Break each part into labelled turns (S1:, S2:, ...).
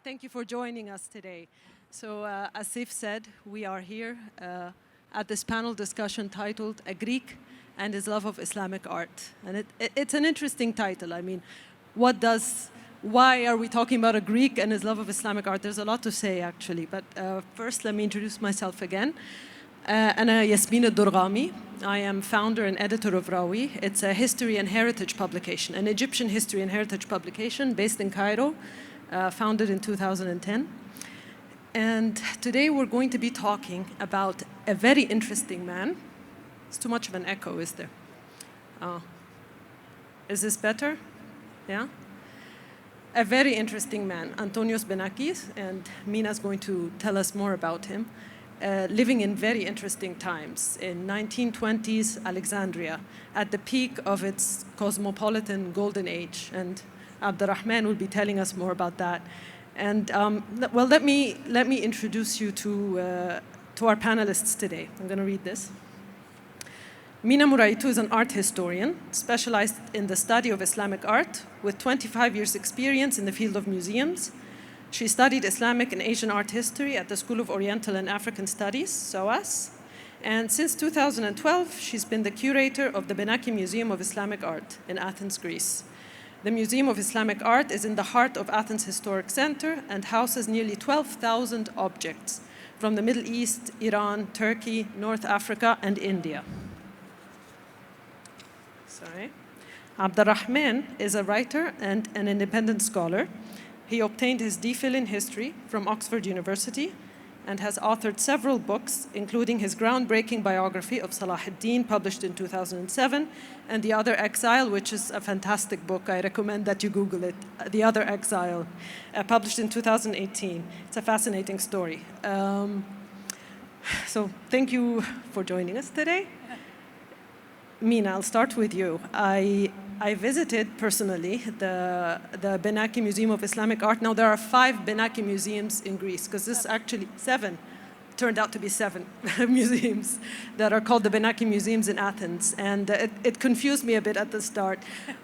S1: Thank you for joining us today. So, as Sif said, we are here at this panel discussion titled A Greek and His Love of Islamic Art. And it's an interesting title. I mean, why are we talking about a Greek and his love of Islamic art? There's a lot to say, actually. But first, let me introduce myself again. أنا ياسمين الضرغامي. I am founder and editor of Rawi. It's a history and heritage publication, an Egyptian history and heritage publication based in Cairo, founded in 2010. And today we're going to be talking about a very interesting man. It's too much of an echo, is there? Is this better? Yeah? A very interesting man, Antonios Benakis, and Mina's going to tell us more about him. Living in very interesting times, in 1920s Alexandria, at the peak of its cosmopolitan golden age. And Abdelrahman will be telling us more about that. And well, let me introduce you to our panelists today. I'm going to read this. Mina Moraitou is an art historian specialized in the study of Islamic art with 25 years experience in the field of museums. She studied Islamic and Asian art history at the School of Oriental and African Studies, SOAS. And since 2012, she's been the curator of the Benaki Museum of Islamic Art in Athens, Greece. The Museum of Islamic Art is in the heart of Athens Historic Center and houses nearly 12,000 objects from the Middle East, Iran, Turkey, North Africa, and India. Abdelrahman is a writer and an independent scholar. He obtained his DPhil in history from Oxford University and has authored several books, including his groundbreaking biography of Salah ad-Din, published in 2007, and The Other Exile, which is a fantastic book. I recommend that you Google it. The Other Exile, published in 2018. It's a fascinating story. So thank you for joining us today. Mina, I'll start with you. I visited personally the Benaki Museum of Islamic Art. Now there are 5 Benaki museums in Greece, because this actually 7 turned out to be 7 museums that are called the Benaki Museums in Athens. And it confused me a bit at the start.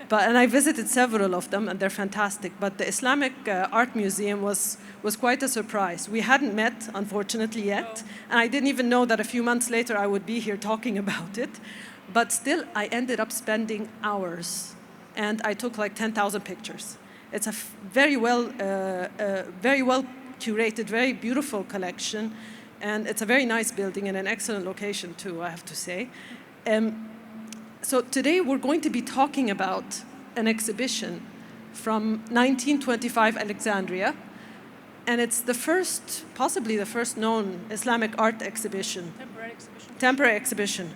S1: And I visited several of them, and they're fantastic. But the Islamic Art Museum was quite a surprise. We hadn't met, unfortunately, yet. And I didn't even know that a few months later I would be here talking about it. But still, I ended up spending hours, and I took like 10,000 pictures. It's a very well curated, very beautiful collection, and it's a very nice building and an excellent location too, I have to say. So today we're going to be talking about an exhibition from 1925 Alexandria, and it's the first, possibly the first known Islamic art exhibition. Temporary exhibition.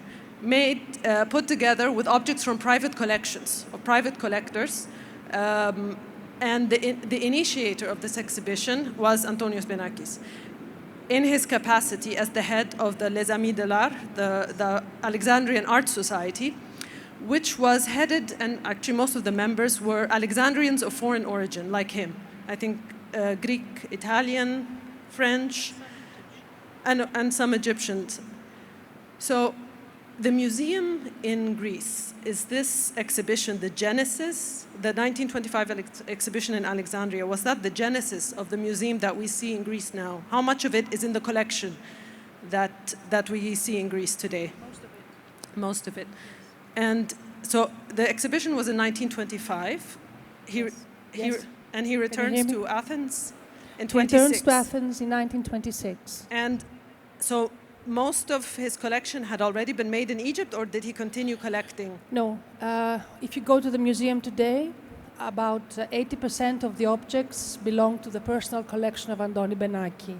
S1: Put together with objects from private collections of private collectors, and the initiator of this exhibition was Antonios Benakis, in his capacity as the head of the Les Amis de l'Art, the Alexandrian Art Society, which was headed, and actually most of the members were Alexandrians of foreign origin, like him. I think Greek, Italian, French, and some Egyptians. So the museum in Greece, is this exhibition the genesis? The 1925 exhibition in Alexandria, was that the genesis of the museum that we see in Greece now? How much of it is in the collection that we see in Greece today? Most of it. And so the exhibition was in 1925. And he returns to Athens in 26.
S2: He returns to Athens in 1926.
S1: And so most of his collection had already been made in Egypt, or did he continue collecting?
S2: No. If you go to the museum today, about 80% of the objects belong to the personal collection of Antoni Benaki.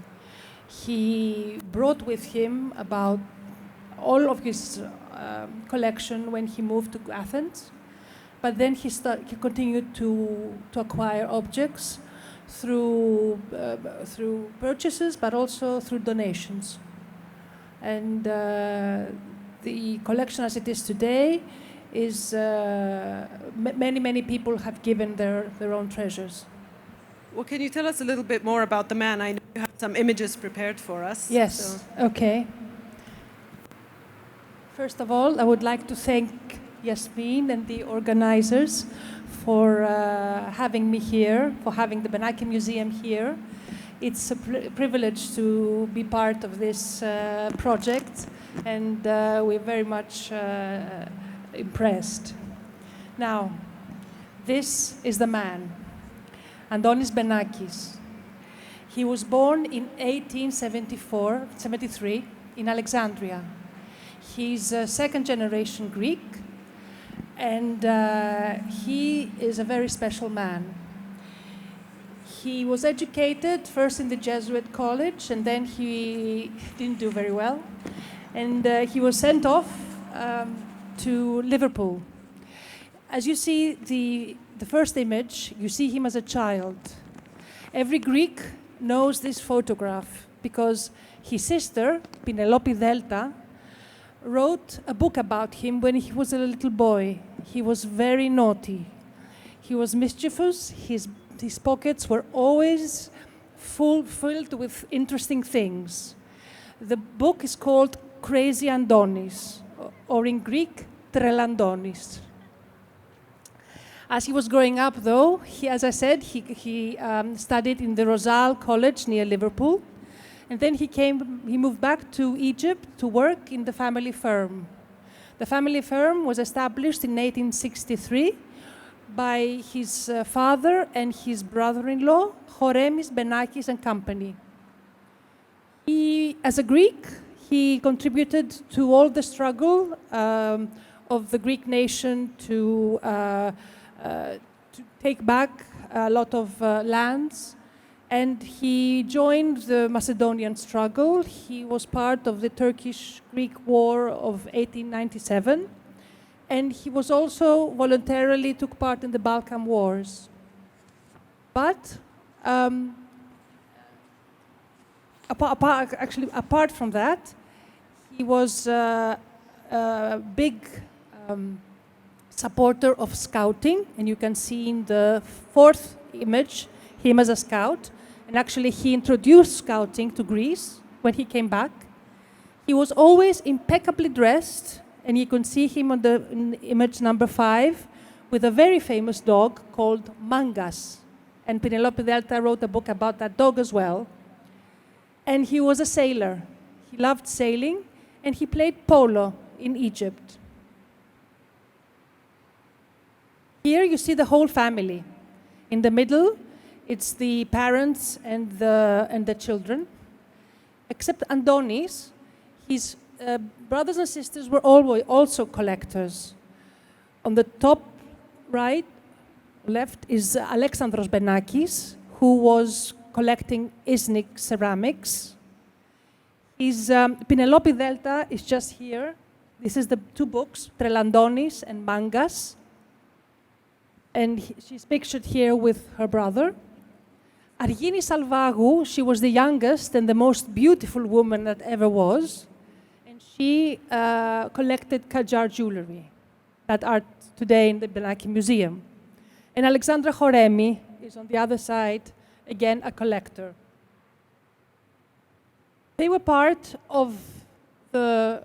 S2: He brought with him about all of his collection when he moved to Athens, but then he continued to acquire objects through purchases, but also through donations. And the collection as it is today is many people have given their own treasures.
S1: Well, can you tell us a little bit more about the man? I know you have some images prepared for us.
S2: Yes,
S1: so.
S2: Okay. First of all, I would like to thank Yasmine, and the organizers for having me here, for having the Benaki Museum here. It's a privilege to be part of this project, and we're very much impressed. Now, this is the man, Andonis Benakis. He was born in 1873 in Alexandria. He's a second-generation Greek, and he is a very special man. He was educated first in the Jesuit college, and then he didn't do very well. And he was sent off to Liverpool. As you see the first image, you see him as a child. Every Greek knows this photograph because his sister, Penelope Delta, wrote a book about him when he was a little boy. He was very naughty. He was mischievous. His pockets were always filled with interesting things. The book is called Crazy Andonis, or in Greek, Trelandonis. As he was growing up, though, as I said, he studied in the Rosal College near Liverpool. And then he moved back to Egypt to work in the family firm. The family firm was established in 1863 by his father and his brother-in-law, Horemis Benakis and Company. As a Greek, he contributed to all the struggle of the Greek nation to take back a lot of lands. And he joined the Macedonian struggle. He was part of the Turkish-Greek War of 1897. And he was also voluntarily took part in the Balkan Wars. But apart from that, he was a big supporter of scouting. And you can see in the fourth image him as a scout. And actually, he introduced scouting to Greece when he came back. He was always impeccably dressed, and you can see him in image number 5 with a very famous dog called Mangas. And Penelope Delta wrote a book about that dog as well. And he was a sailor. He loved sailing, and he played polo in Egypt. Here you see the whole family. In the middle, it's the parents and the children. Except Andonis, his brothers and sisters were also collectors. On the top left is Alexandros Benakis, who was collecting Islamic ceramics. His Penelope Delta is just here. This is the 2 books, Trelandonis and Mangas. And she's pictured here with her brother. Argini Salvagou, she was the youngest and the most beautiful woman that ever was. And she collected Qajar jewelry that are today in the Benaki Museum. And Alexandra Horemi is on the other side, again, a collector. They were part of the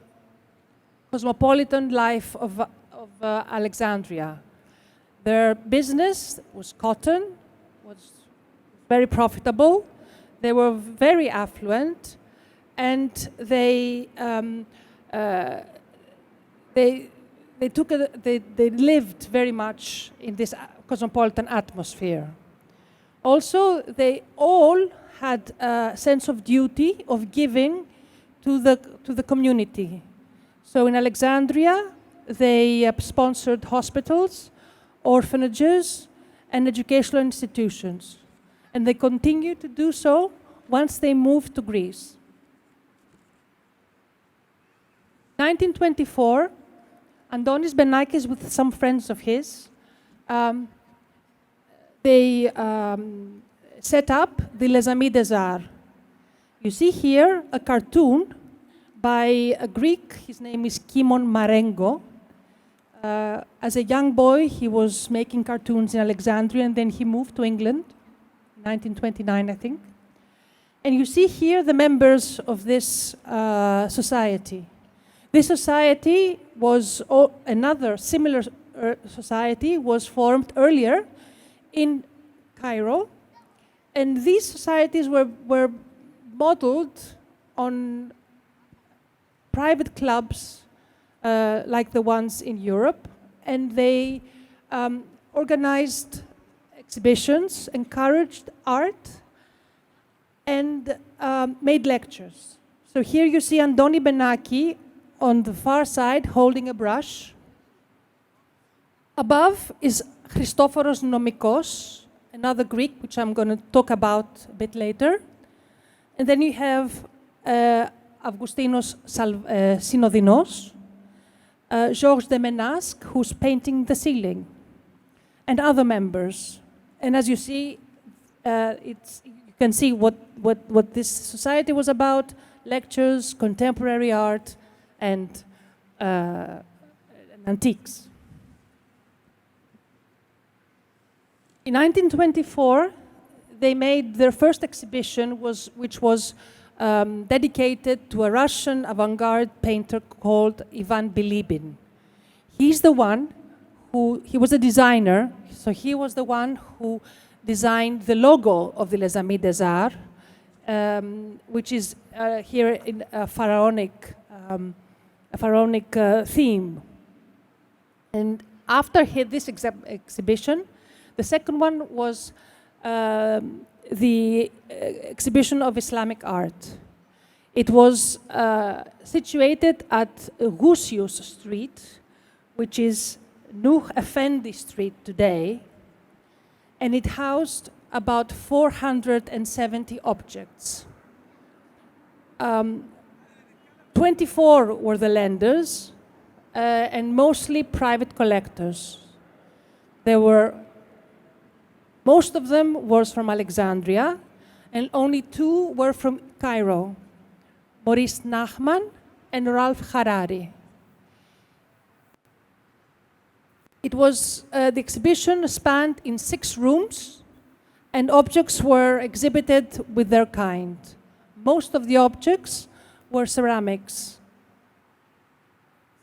S2: cosmopolitan life of Alexandria. Their business was cotton, was very profitable. They were very affluent, and they lived very much in this cosmopolitan atmosphere. Also, they all had a sense of duty of giving to the community. So in Alexandria, they sponsored hospitals, orphanages, and educational institutions. And they continued to do so once they moved to Greece. 1924, Andonis Benakis with some friends of his, they set up the Les Amis des Arts. You see here a cartoon by a Greek, his name is Kimon Marengo. As a young boy, he was making cartoons in Alexandria, and then he moved to England, 1929, I think. And you see here the members of this society. This society was, another similar society was formed earlier in Cairo, and these societies were modeled on private clubs like the ones in Europe, and they organized exhibitions, encouraged art, and made lectures. So here you see Andoni Benaki on the far side holding a brush. Above is Christophoros Nomikos, another Greek, which I'm going to talk about a bit later. And then you have Augustinos Synodinos, Georges de Menasque, who's painting the ceiling, and other members. And as you see, you can see what this society was about: lectures, contemporary art, and antiques. In 1924, they made their first exhibition, which was dedicated to a Russian avant-garde painter called Ivan Bilibin. He's the one he was a designer, so he was the one who designed the logo of the Les Amis des Arts, which is here in a pharaonic theme. And after this exhibition, the second one was the exhibition of Islamic art. It was situated at Rusius Street, which is Nuh Effendi Street today, and it housed about 470 objects. 24 were the lenders, and mostly private collectors. Most of them was from Alexandria, and only 2 were from Cairo, Maurice Nachman and Ralph Harari. It was, the exhibition spanned in 6 rooms, and objects were exhibited with their kind. Most of the objects were ceramics.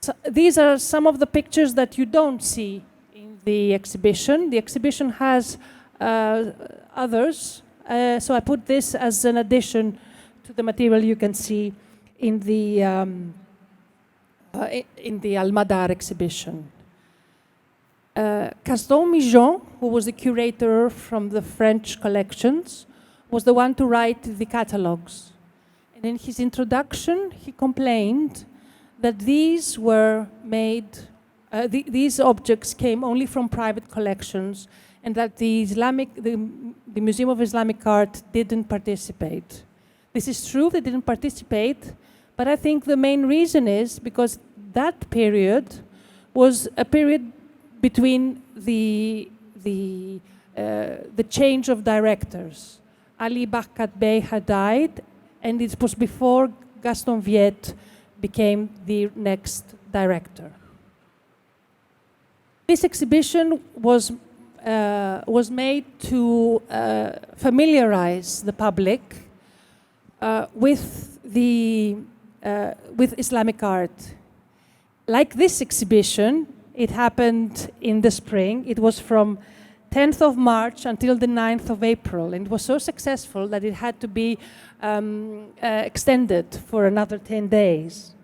S2: So these are some of the pictures that you don't see in the exhibition. The exhibition has others, so I put this as an addition to the material you can see in the Almadar exhibition. Gaston Mijon, who was the curator from the French collections, was the one to write the catalogs. And in his introduction, he complained that these were made, these objects came only from private collections, and that the Museum of Islamic Art didn't participate. This is true, they didn't participate, but I think the main reason is because that period was a period between the change of directors. Ali Barkat Bey had died, and it was before Gaston Viette became the next director. This exhibition was made to familiarize the public with Islamic art. Like this exhibition, it happened in the spring. It was from 10th of March until the 9th of April, and it was so successful that it had to be extended for another 10 days.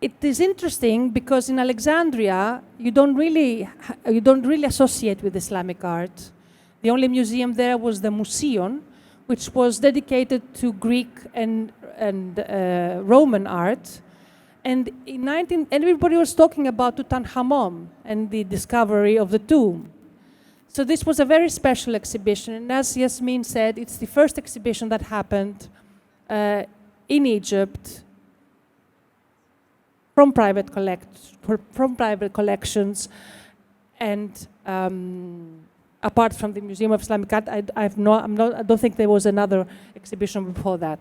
S2: It is interesting because in Alexandria, you don't really associate with Islamic art. The only museum there was the Museum, which was dedicated to Greek and Roman art. And everybody was talking about Tutankhamun and the discovery of the tomb. So this was a very special exhibition. And as Yasmine said, it's the first exhibition that happened in Egypt from private collections, and apart from the Museum of Islamic Art, I don't think there was another exhibition before that.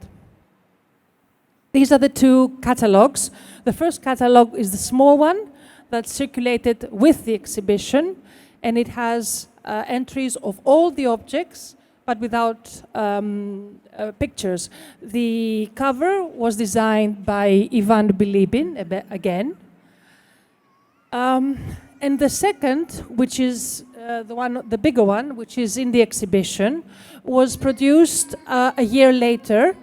S2: These are the 2 catalogs. The first catalog is the small one that circulated with the exhibition, and it has entries of all the objects, but without pictures. The cover was designed by Ivan Bilibin, again. And the second, which is the bigger one, which is in the exhibition, was produced a year later,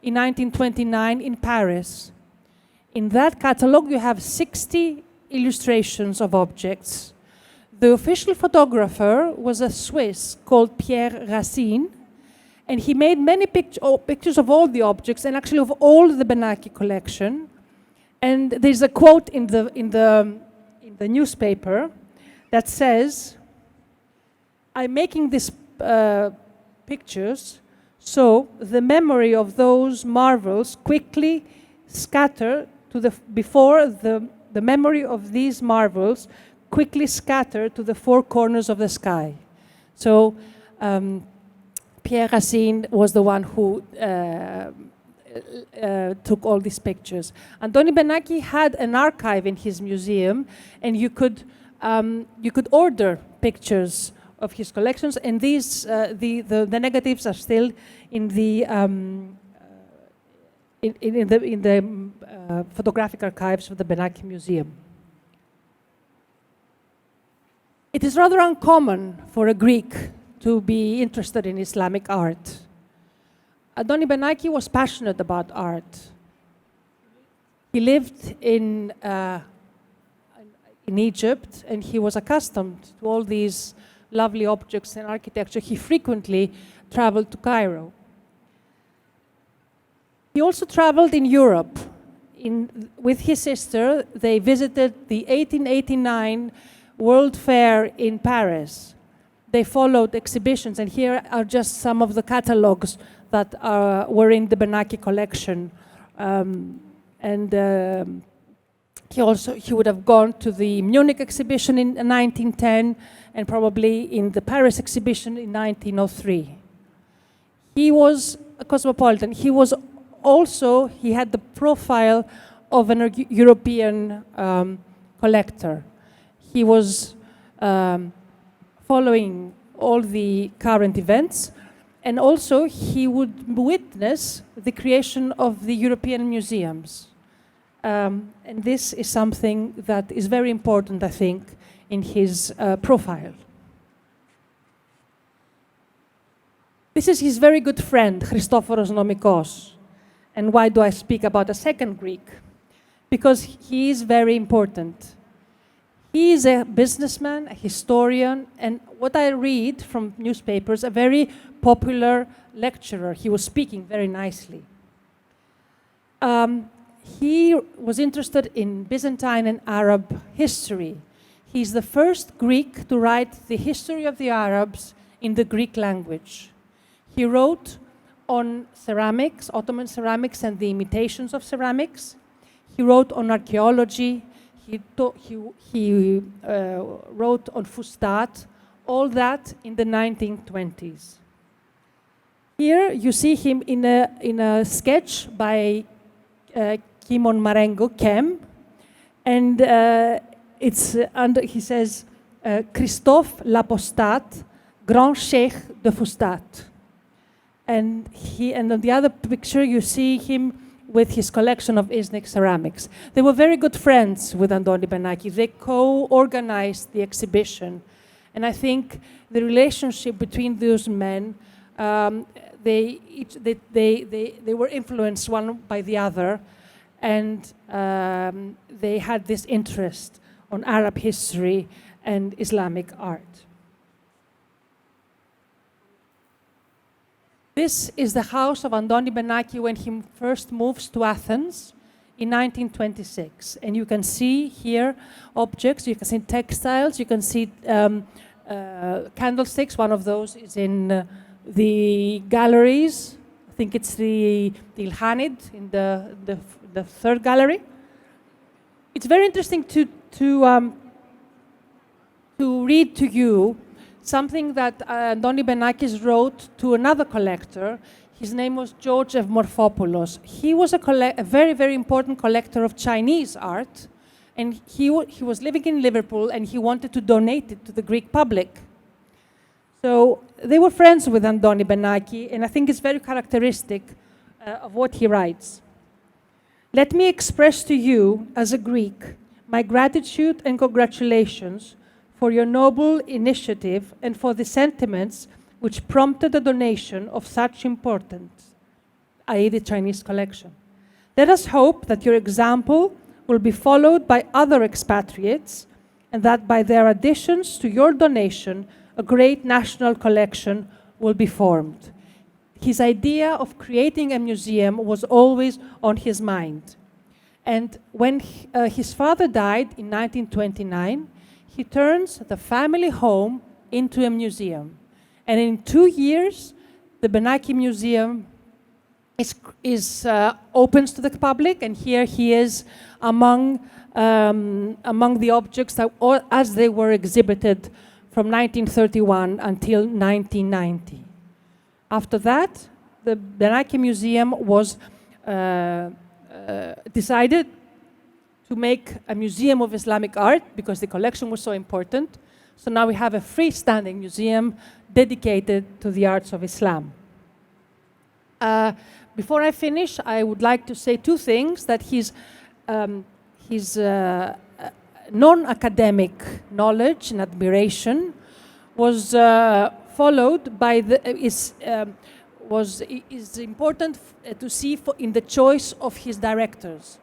S2: in 1929, in Paris. In that catalogue, you have 60 illustrations of objects. The official photographer was a Swiss called Pierre Racine, and he made many pictures of all the objects, and actually of all the Benaki collection. And there's a quote in the newspaper that says, "I'm making these pictures so the memory of those marvels quickly scatter before the memory of these marvels quickly scatter to the four corners of the sky." So Pierre Racine was the one who took all these pictures. Andoni Benaki had an archive in his museum, and you could order pictures of his collections, and these the negatives are still in the photographic archives of the Benaki Museum. It is rather uncommon for a Greek to be interested in Islamic art. Andoni Benaki was passionate about art. He lived in Egypt, and he was accustomed to all these lovely objects and architecture. He frequently traveled to Cairo. He also traveled in Europe. With his sister, they visited the 1889 World Fair in Paris. They followed exhibitions, and here are just some of the catalogs that were in the Benaki collection. He would have gone to the Munich exhibition in 1910, and probably in the Paris exhibition in 1903. He was a cosmopolitan. He had the profile of an European collector. He was following all the current events, and also he would witness the creation of the European museums. And this is something that is very important, I think, in his profile. This is his very good friend, Christophoros Nomikos. And why do I speak about a second Greek? Because he is very important. He is a businessman, a historian, and what I read from newspapers, a very popular lecturer. He was speaking very nicely. He was interested in Byzantine and Arab history. He's the first Greek to write the history of the Arabs in the Greek language. He wrote on ceramics, Ottoman ceramics, and the imitations of ceramics. He wrote on archaeology. He wrote on Fustat, all that in the 1920s. Here you see him in a sketch by Kimon Marengo, Kem, and he says, Christophe l'Apostat, Grand Sheikh de Fustat. And on the other picture you see him with his collection of Iznik ceramics. They were very good friends with Andoni Benaki. They co-organized the exhibition. And I think the relationship between those men, they were influenced one by the other, and they had this interest on Arab history and Islamic art. This is the house of Andoni Benaki when he first moves to Athens in 1926. And you can see here objects, you can see textiles, you can see candlesticks. One of those is in the galleries. I think it's the Ilhanid in the third gallery. It's very interesting to read to you something that Andoni Benakis wrote to another collector. His name was George Morphopoulos. He was a very, very important collector of Chinese art, and he was living in Liverpool, and he wanted to donate it to the Greek public. So they were friends with Andoni Benaki, and I think it's very characteristic of what he writes. Let me express to you, as a Greek, my gratitude and congratulations for your noble initiative and for the sentiments which prompted the donation of such importance, i.e. the Chinese collection. Let us hope that your example will be followed by other expatriates and that by their additions to your donation, a great national collection will be formed. His idea of creating a museum was always on his mind. And when his father died in 1929, he turns the family home into a museum. And in 2 years, the Benaki Museum opens to the public, and here he is among the objects that, as they were exhibited from 1931 until 1990. After that, the Benaki Museum was decided to make a museum of Islamic art because the collection was so important. So now we have a freestanding museum dedicated to the arts of Islam. Before I finish, I would like to say two things: that his non-academic knowledge and admiration was followed by is important to see in the choice of his directors.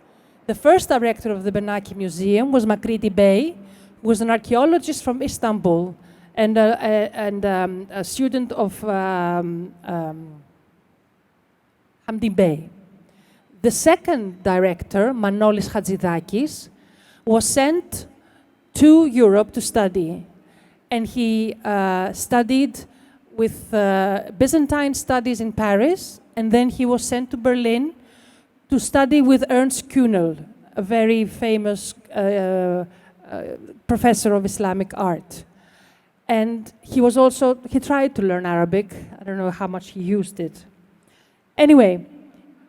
S2: The first director of the Benaki Museum was Makriti Bey, who was an archaeologist from Istanbul and a student of Hamdi Bey. The second director, Manolis Hadzidakis, was sent to Europe to study, and he studied with Byzantine studies in Paris, and then he was sent to Berlin to study with Ernst Kühnel, a very famous professor of Islamic art. And he tried to learn Arabic. I don't know how much he used it. Anyway,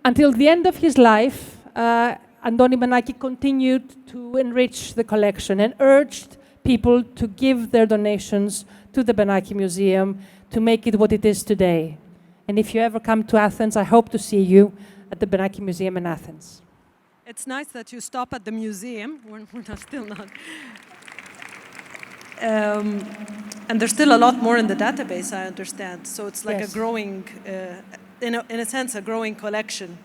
S2: until the end of his life, Andoni Benaki continued to enrich the collection and urged people to give their donations to the Benaki Museum to make it what it is today. And if you ever come to Athens, I hope to see you at the Benaki Museum in Athens.
S1: It's nice that you stop at the museum. We're still not. And there's still a lot more in the database, I understand. So it's like a growing, in a sense, a growing collection.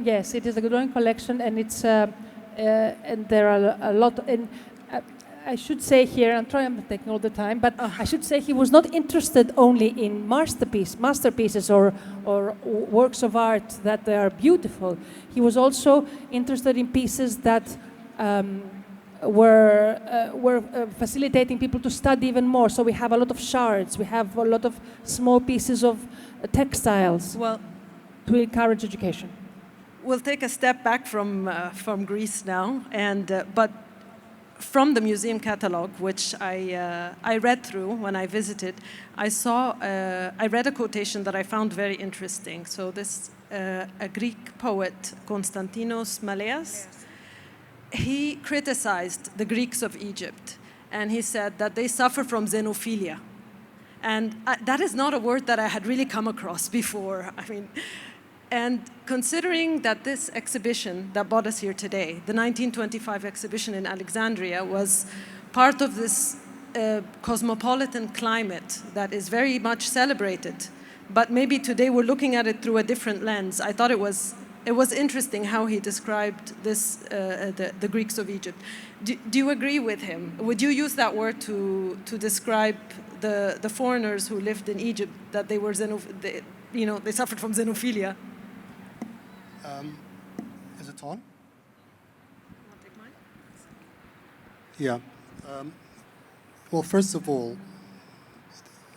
S2: Yes, it is a growing collection, and it's and there are a lot. And I should say here, I'm taking all the time, but I should say he was not interested only in masterpieces or works of art that are beautiful. He was also interested in pieces that were facilitating people to study even more. So we have a lot of shards, we have a lot of small pieces of textiles to encourage education.
S1: We'll take a step back from Greece now, but from the museum catalog, which I read through when I visited, I read a quotation that I found very interesting. So this, a Greek poet, Konstantinos Maleas, he criticized the Greeks of Egypt, and he said that they suffer from xenophilia. And that is not a word that I had really come across before. And considering that this exhibition that brought us here today, the 1925 exhibition in Alexandria, was part of this cosmopolitan climate that is very much celebrated, but maybe today we're looking at it through a different lens. I thought it was interesting how he described this, the Greeks of Egypt. Do you agree with him? Would you use that word to describe the foreigners who lived in Egypt, that they were they suffered from xenophilia?
S3: Is it on? Yeah. Well, first of all,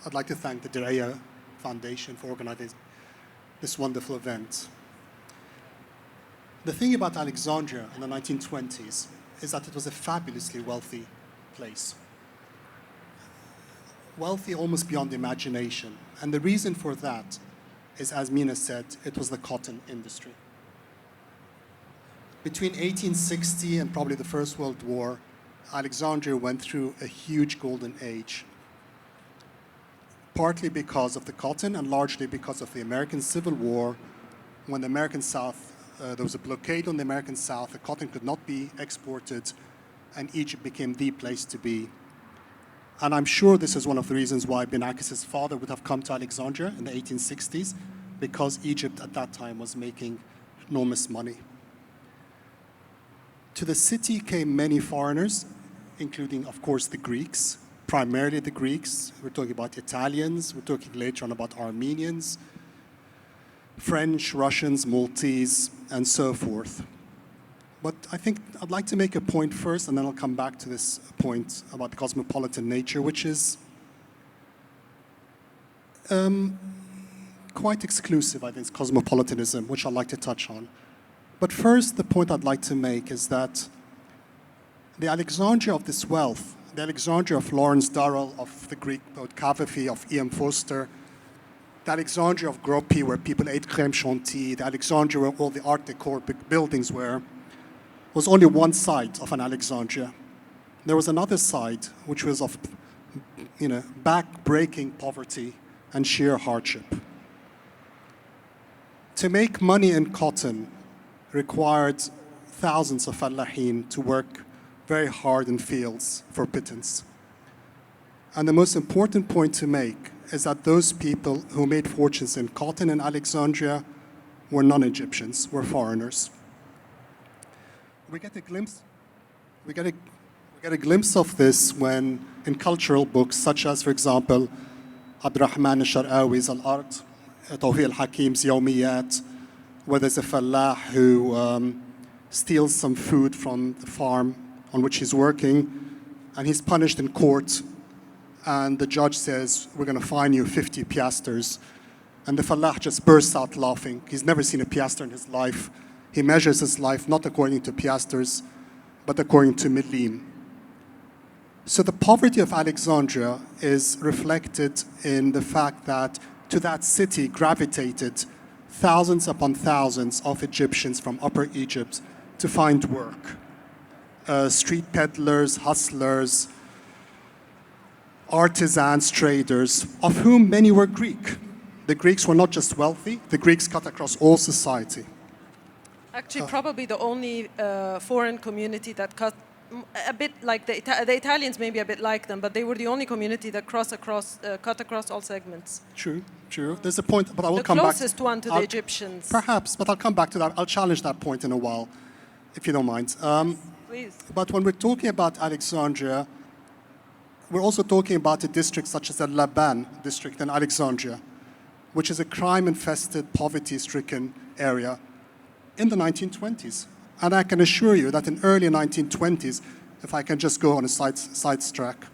S3: I'd like to thank the Diriyah Foundation for organizing this wonderful event. The thing about Alexandria in the 1920s is that it was a fabulously wealthy place. Wealthy almost beyond imagination. And the reason for that is, as Mina said, it was the cotton industry. Between 1860 and probably the First World War, Alexandria went through a huge golden age. partly because of the cotton and largely because of the American Civil War. When the American South, there was a blockade on the American South, the cotton could not be exported, and Egypt became the place to be. And I'm sure this is one of the reasons why Binakis's father would have come to Alexandria in the 1860s, because Egypt at that time was making enormous money. To the city came many foreigners, including, of course, the Greeks, primarily the Greeks. We're talking about Italians, we're talking later on about Armenians, French, Russians, Maltese, and so forth. But I think I'd like to make a point first, and then I'll come back to this point about the cosmopolitan nature, which is quite exclusive, I think, it's cosmopolitanism, which I'd like to touch on. But first, the point I'd like to make is that the Alexandria of this wealth, the Alexandria of Lawrence Durrell, of the Greek poet Cavafy, of E.M. Forster, the Alexandria of Groppi, where people ate crème chantilly, the Alexandria where all the Art Deco buildings were, was only one side of an Alexandria. There was another side, which was of, back-breaking poverty and sheer hardship. To make money in cotton required thousands of fallahin to work very hard in fields for pittance. And the most important point to make is that those people who made fortunes in cotton in Alexandria were non-Egyptians, were foreigners. We get a glimpse of this when in cultural books such as, for example, Abdelrahman al-Shar'awi's Al-Ard, Tawfiq al-Hakim's Yawmiyat, where there's a fallah who steals some food from the farm on which he's working, and he's punished in court, and the judge says, we're going to fine you 50 piastres. And the fallah just bursts out laughing. He's never seen a piastre in his life. He measures his life not according to piastres, but according to millim. So the poverty of Alexandria is reflected in the fact that to that city gravitated thousands upon thousands of Egyptians from Upper Egypt to find work. Street peddlers, hustlers, artisans, traders, of whom many were Greek. The Greeks were not just wealthy, the Greeks cut across all society.
S1: Actually, probably the only foreign community that cut a bit like the Italians, maybe a bit like them, but they were the only community that cut across all segments.
S3: True. There's a point, but I will come back.
S1: The closest one to the Egyptians.
S3: Perhaps, but I'll come back to that. I'll challenge that point in a while, if you don't mind.
S1: Please.
S3: But when we're talking about Alexandria, we're also talking about a district such as the Laban district in Alexandria, which is a crime-infested, poverty-stricken area in the 1920s. And I can assure you that in early 1920s, if I can just go on a side track,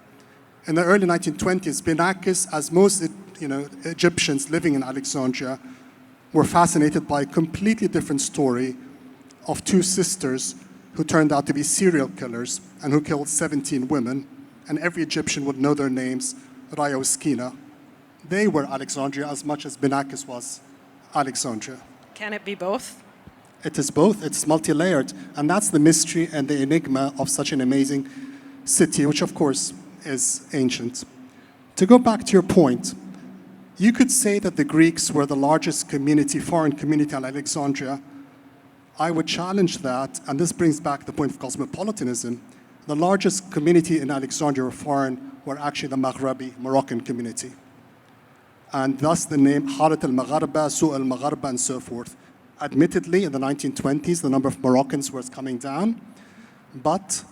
S3: in the early 1920s, Binakis, as most Egyptians living in Alexandria, were fascinated by a completely different story of two sisters who turned out to be serial killers and who killed 17 women, and every Egyptian would know their names, Raya Uskina. They were Alexandria as much as Binakis was Alexandria.
S1: Can it be both?
S3: It is both. It's multi-layered. And that's the mystery and the enigma of such an amazing city, which of course is ancient. To go back to your point, you could say that the Greeks were the largest community, foreign community in Alexandria. I would challenge that, and this brings back the point of cosmopolitanism. The largest community in Alexandria were foreign, were actually the Maghrabi, Moroccan community. And thus the name Harat al-Magharba, Su' al-Magharba, and so forth. Admittedly, in the 1920s, the number of Moroccans was coming down. But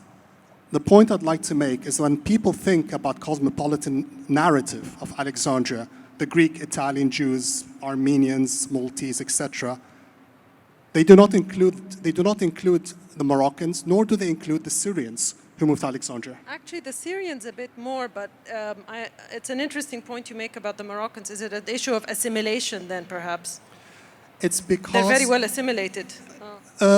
S3: the point I'd like to make is when people think about cosmopolitan narrative of Alexandria, the Greek, Italian Jews, Armenians, Maltese, etc., they do not include the Moroccans, nor do they include the Syrians who moved to Alexandria.
S1: Actually, the Syrians a bit more, but it's an interesting point you make about the Moroccans. Is it an issue of assimilation then, perhaps?
S3: It's because...
S1: They're very well assimilated.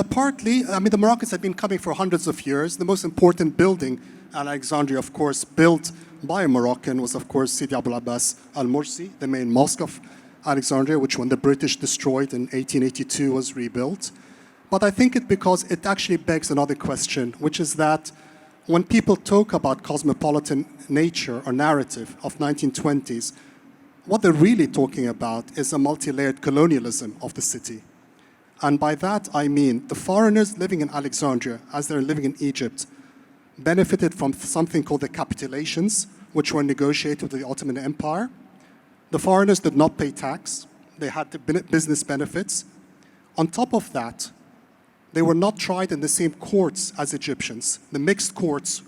S3: Partly. I mean, the Moroccans have been coming for hundreds of years. The most important building at Alexandria, of course, built by a Moroccan was, of course, Sidi Abul Abbas al-Mursi, the main mosque of Alexandria, which when the British destroyed in 1882 was rebuilt. But I think because it actually begs another question, which is that when people talk about cosmopolitan nature or narrative of 1920s, what they're really talking about is a multi-layered colonialism of the city. And by that, I mean the foreigners living in Alexandria, as they're living in Egypt, benefited from something called the capitulations, which were negotiated with the Ottoman Empire. The foreigners did not pay tax. They had the business benefits. On top of that, they were not tried in the same courts as Egyptians, the mixed courts.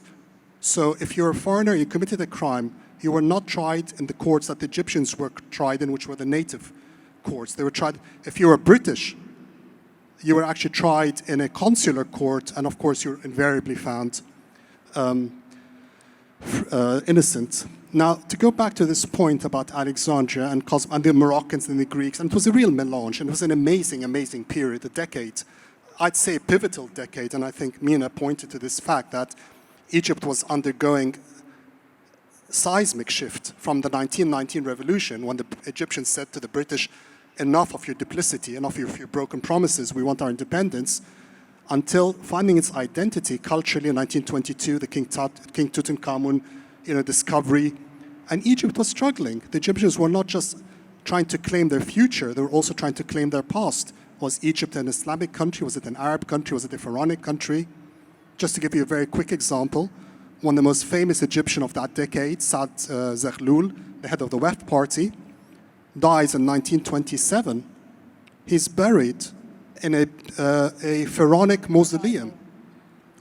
S3: So if you're a foreigner, you committed a crime, you were not tried in the courts that the Egyptians were tried in, which were the native courts. They were tried, if you were British, you were actually tried in a consular court, and of course you're invariably found innocent. Now, to go back to this point about Alexandria and the Moroccans and the Greeks, and it was a real melange, and it was an amazing, amazing period, a decade. I'd say a pivotal decade, and I think Mina pointed to this fact that Egypt was undergoing seismic shift from the 1919 revolution, when the Egyptians said to the British, enough of your duplicity, enough of your broken promises, we want our independence, until finding its identity culturally in 1922, the King Tutankhamun, discovery. And Egypt was struggling. The Egyptians were not just trying to claim their future, they were also trying to claim their past. Was Egypt an Islamic country? Was it an Arab country? Was it a Pharaonic country? Just to give you a very quick example, one of the most famous Egyptian of that decade, Saad Zaghlul, the head of the Weft Party, dies in 1927. He's buried in a Pharaonic mausoleum,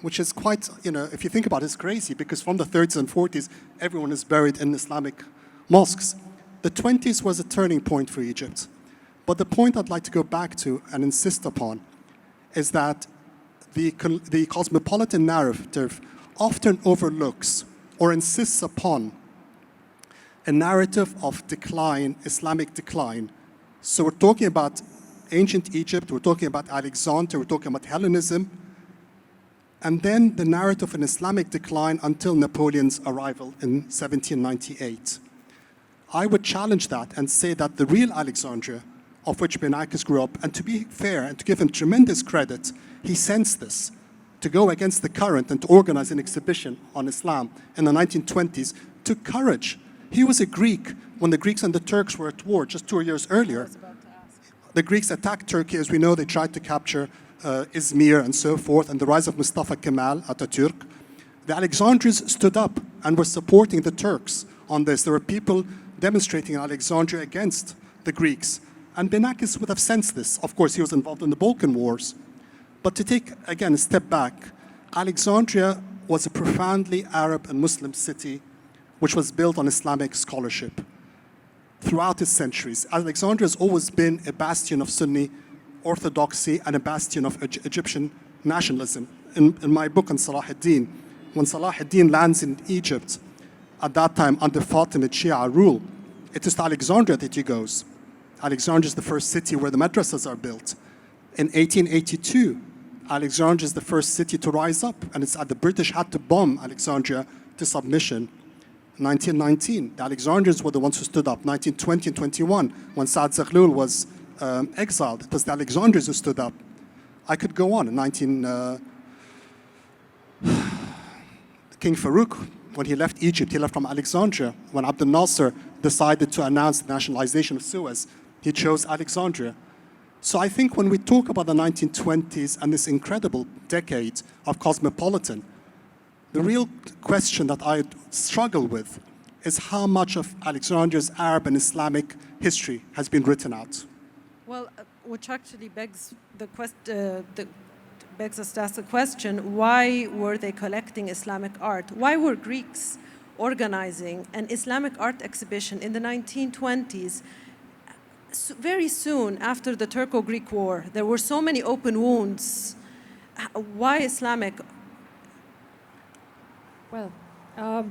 S3: which is quite, if you think about it, it's crazy, because from the 30s and 40s, everyone is buried in Islamic mosques. The 20s was a turning point for Egypt. But the point I'd like to go back to and insist upon is that the cosmopolitan narrative often overlooks or insists upon a narrative of decline, Islamic decline. So we're talking about ancient Egypt, we're talking about Alexander, we're talking about Hellenism, and then the narrative of an Islamic decline until Napoleon's arrival in 1798. I would challenge that and say that the real Alexandria, of which Benakis grew up, and to be fair and to give him tremendous credit, he sensed this. To go against the current and to organize an exhibition on Islam in the 1920s took courage. He was a Greek when the Greeks and the Turks were at war just 2 years earlier. The Greeks attacked Turkey, as we know. They tried to capture Izmir and so forth, and the rise of Mustafa Kemal Atatürk. The Alexandrians stood up and were supporting the Turks on this. There were people demonstrating in Alexandria against the Greeks. And Benakis would have sensed this. Of course, he was involved in the Balkan Wars. But to take, again, a step back, Alexandria was a profoundly Arab and Muslim city which was built on Islamic scholarship throughout its centuries. Alexandria has always been a bastion of Sunni orthodoxy and a bastion of Egyptian nationalism. In my book on Salah ad-Din, when Salah ad-Din lands in Egypt, at that time under Fatimid Shia rule, it is to Alexandria that he goes. Alexandria is the first city where the madrasas are built. In 1882, Alexandria is the first city to rise up, and the British had to bomb Alexandria to submission. 1919, the Alexandrians were the ones who stood up. 1920 and 21, when Saad Zaghlul was exiled, it was the Alexandrians who stood up. I could go on. King Farouk, when he left Egypt, he left from Alexandria. When Abdel Nasser decided to announce the nationalization of Suez, he chose Alexandria. So I think when we talk about the 1920s and this incredible decade of cosmopolitan, the real question that I struggle with is how much of Alexandria's Arab and Islamic history has been written out.
S1: Well, which actually begs us to ask the question, why were they collecting Islamic art? Why were Greeks organizing an Islamic art exhibition in the 1920s? Very soon after the Turco-Greek War, there were so many open wounds. Why Islamic?
S2: Well, I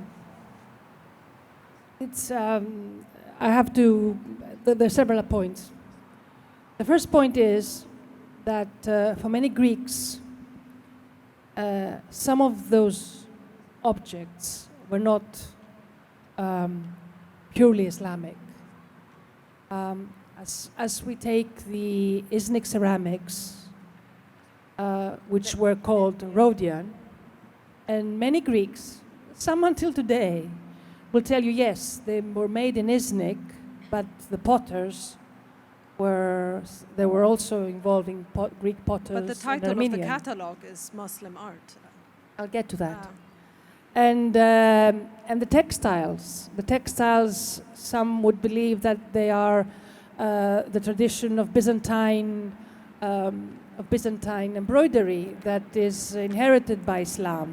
S2: have to, there are several points. The first point is that for many Greeks, some of those objects were not purely Islamic. As we take the Iznik ceramics, which were called Rhodian, and many Greeks, some until today, will tell you, yes, they were made in Iznik, but the potters they were also involving Greek potters.
S1: But the
S2: and
S1: title of the
S2: Armenian.
S1: catalog is Muslim art.
S2: I'll get to that.
S1: Ah.
S2: And the textiles. The textiles, some would believe that they are the tradition of Byzantine embroidery that is inherited by Islam.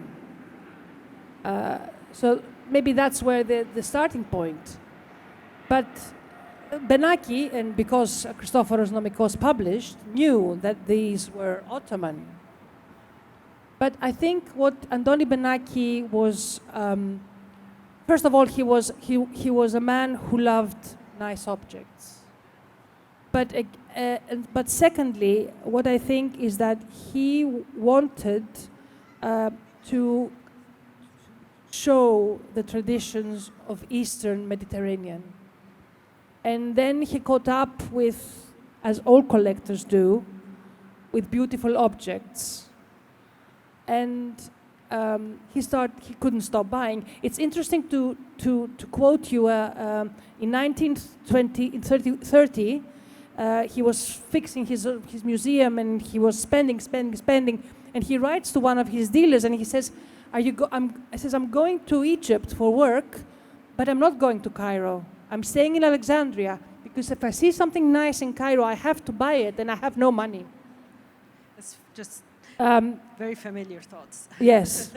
S2: So maybe that's where the starting point. But Benaki, and because Christophoros Nomikos published, knew that these were Ottoman. But I think what Andoni Benaki was, first of all, he was a man who loved nice objects. But secondly, what I think is that he wanted to show the traditions of Eastern Mediterranean. And then he caught up with, as all collectors do, with beautiful objects. And he couldn't stop buying. It's interesting to quote you, in 1930, he was fixing his museum and he was spending, and he writes to one of his dealers and he says, I'm going to Egypt for work, but I'm not going to Cairo. I'm staying in Alexandria because if I see something nice in Cairo, I have to buy it and I have no money.
S1: It's just very familiar thoughts.
S2: Yes.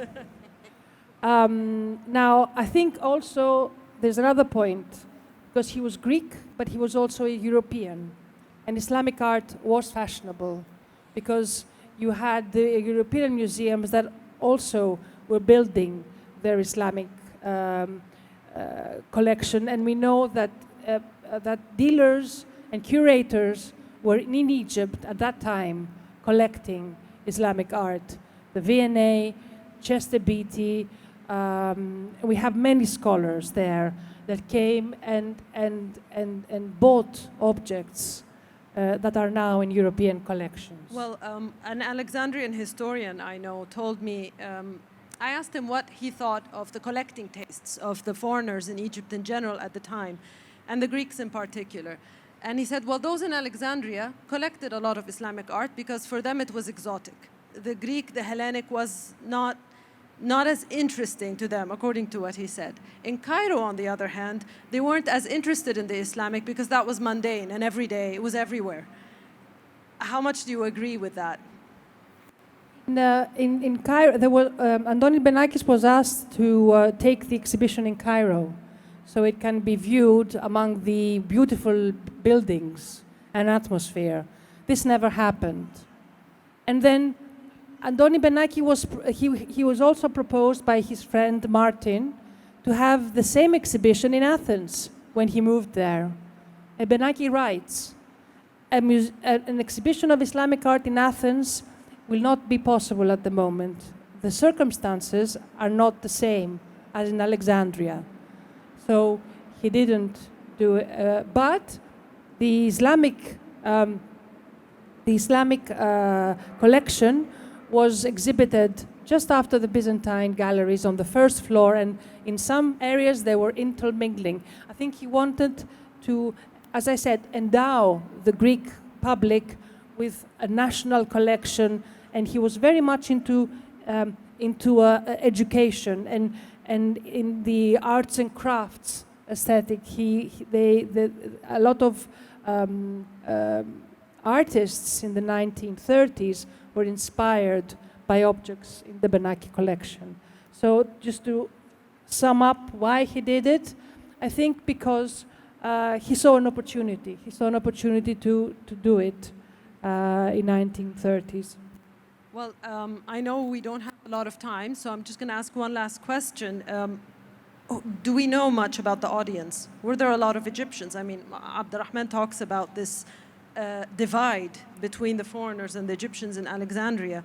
S2: Now, I think also there's another point, because he was Greek, but he was also a European. And Islamic art was fashionable because you had the European museums that also were building their Islamic collection. And we know that, that dealers and curators were in Egypt at that time collecting Islamic art. The V&A, Chester Beatty, we have many scholars there that came and bought objects that are now in European collections.
S1: Well, an Alexandrian historian I know told me, I asked him what he thought of the collecting tastes of the foreigners in Egypt in general at the time, and the Greeks in particular. And he said, well, those in Alexandria collected a lot of Islamic art because for them it was exotic. The Greek, the Hellenic was not as interesting to them, according to what he said. In Cairo, on the other hand, they weren't as interested in the Islamic because that was mundane and everyday, it was everywhere. How much do you agree with that?
S2: In Cairo, there was, Andoni Benakis was asked to take the exhibition in Cairo so it can be viewed among the beautiful buildings and atmosphere. This never happened. And then Andoni Benaki was also proposed by his friend Martin to have the same exhibition in Athens when he moved there. And Benaki writes, an exhibition of Islamic art in Athens will not be possible at the moment. The circumstances are not the same as in Alexandria. So he didn't do it, but the Islamic collection was exhibited just after the Byzantine galleries on the first floor, and in some areas they were intermingling. I think he wanted to, as I said, endow the Greek public with a national collection, and he was very much into education and in the arts and crafts aesthetic. A lot of artists in the 1930s were inspired by objects in the Benaki collection. So just to sum up why he did it, I think because he saw an opportunity. He saw an opportunity to do it in 1930s.
S1: Well, I know we don't have a lot of time, so I'm just going to ask one last question. Do we know much about the audience? Were there a lot of Egyptians? I mean, Abdelrahman talks about this divide between the foreigners and the Egyptians in Alexandria.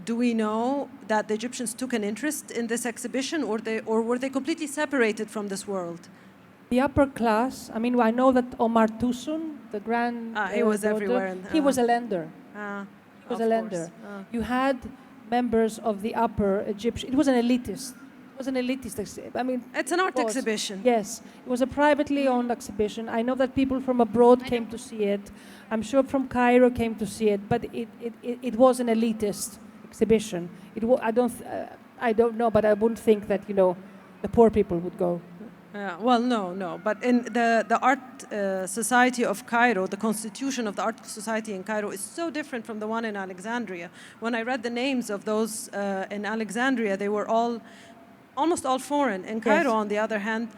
S1: Do we know that the Egyptians took an interest in this exhibition, or were they completely separated from this world?
S2: The upper class, I mean, I know that Omar Toussoun, the grand
S1: he was
S2: daughter,
S1: everywhere.
S2: He was a lender.
S1: He
S2: was a lender. You had members of the upper Egyptian. It was an elitist It was an elitist exhibition. I mean,
S1: It's an art
S2: was.
S1: exhibition.
S2: Yes, it was a privately owned exhibition. I know that people from abroad came to see it. I'm sure from Cairo came to see it, but it was an elitist exhibition. I don't know, but I wouldn't think that, the poor people would go.
S1: Well, no. But in the Art Society of Cairo, the constitution of the Art Society in Cairo is so different from the one in Alexandria. When I read the names of those in Alexandria, they were almost all foreign. In Cairo, on the other hand,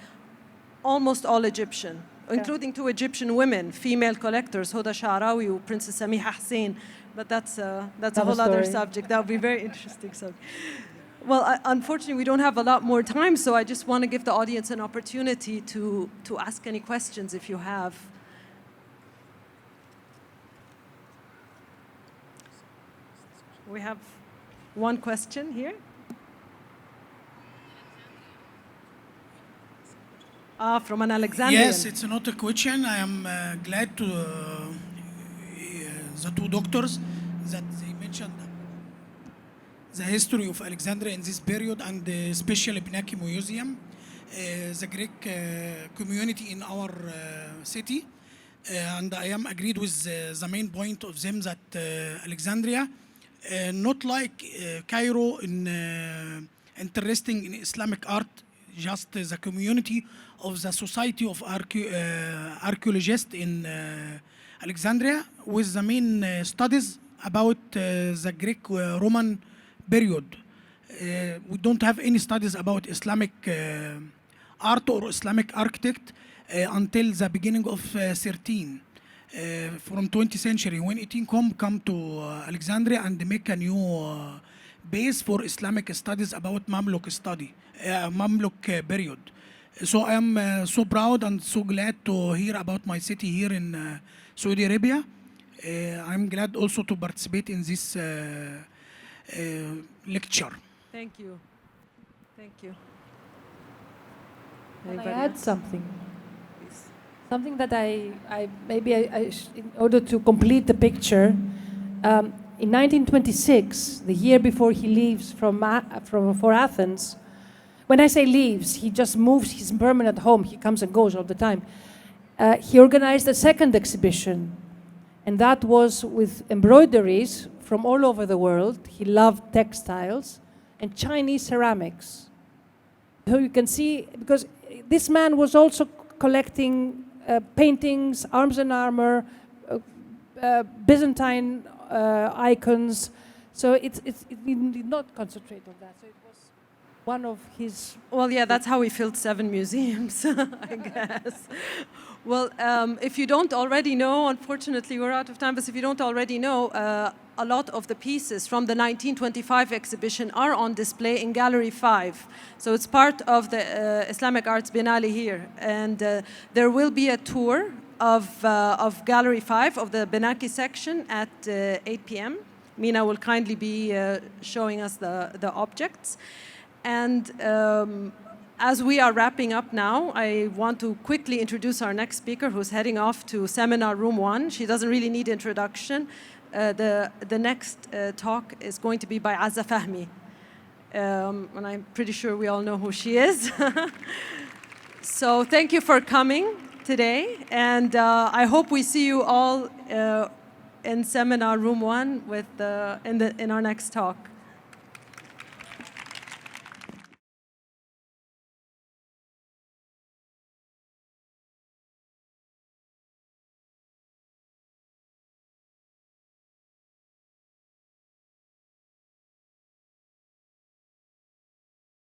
S1: almost all Egyptian, including 2 Egyptian women, female collectors, Hoda Sha'rawi and Princess Samiha Hussein. But that's a whole other subject. That would be a very interesting subject. Well, unfortunately, we don't have a lot more time, so I just want to give the audience an opportunity to ask any questions if you have. We have one question here. From an Alexandrian.
S4: Yes, it's not a question. I am glad to the 2 doctors that they mentioned the history of Alexandria in this period, and especially Benaki Museum, the Greek community in our city. And I am agreed with the main point of them that Alexandria, not like Cairo, interesting in Islamic art, just the community of the Society of Archaeologists in Alexandria, with the main studies about the Greek Roman period. We don't have any studies about Islamic art or Islamic architect until the beginning of 13. From 20th century, when 18 come to Alexandria and make a new base for Islamic studies about Mamluk period. So I am so proud and so glad to hear about my city here in Saudi Arabia. I'm glad also to participate in this lecture.
S1: Thank you. Thank you.
S2: Can I add something? Please. Something that in order to complete the picture, in 1926, the year before he leaves for Athens, when I say leaves, he just moves his permanent home. He comes and goes all the time. He organized a second exhibition, and that was with embroideries from all over the world. He loved textiles and Chinese ceramics. So you can see, because this man was also collecting paintings, arms and armor, Byzantine icons. So he did not concentrate on that. So it was one of his...
S1: Well, yeah, that's how he filled 7 museums, I guess. Well, if you don't already know, unfortunately we're out of time, but if you don't already know, a lot of the pieces from the 1925 exhibition are on display in Gallery 5. So it's part of the Islamic Arts Biennale here. And there will be a tour of Gallery 5 of the Benaki section at 8 p.m. Mina will kindly be showing us the objects. And as we are wrapping up now, I want to quickly introduce our next speaker, who's heading off to Seminar Room 1. She doesn't really need introduction. The next talk is going to be by Azzam, and I'm pretty sure we all know who she is. So thank you for coming today, and I hope we see you all in Seminar Room 1 in our next talk.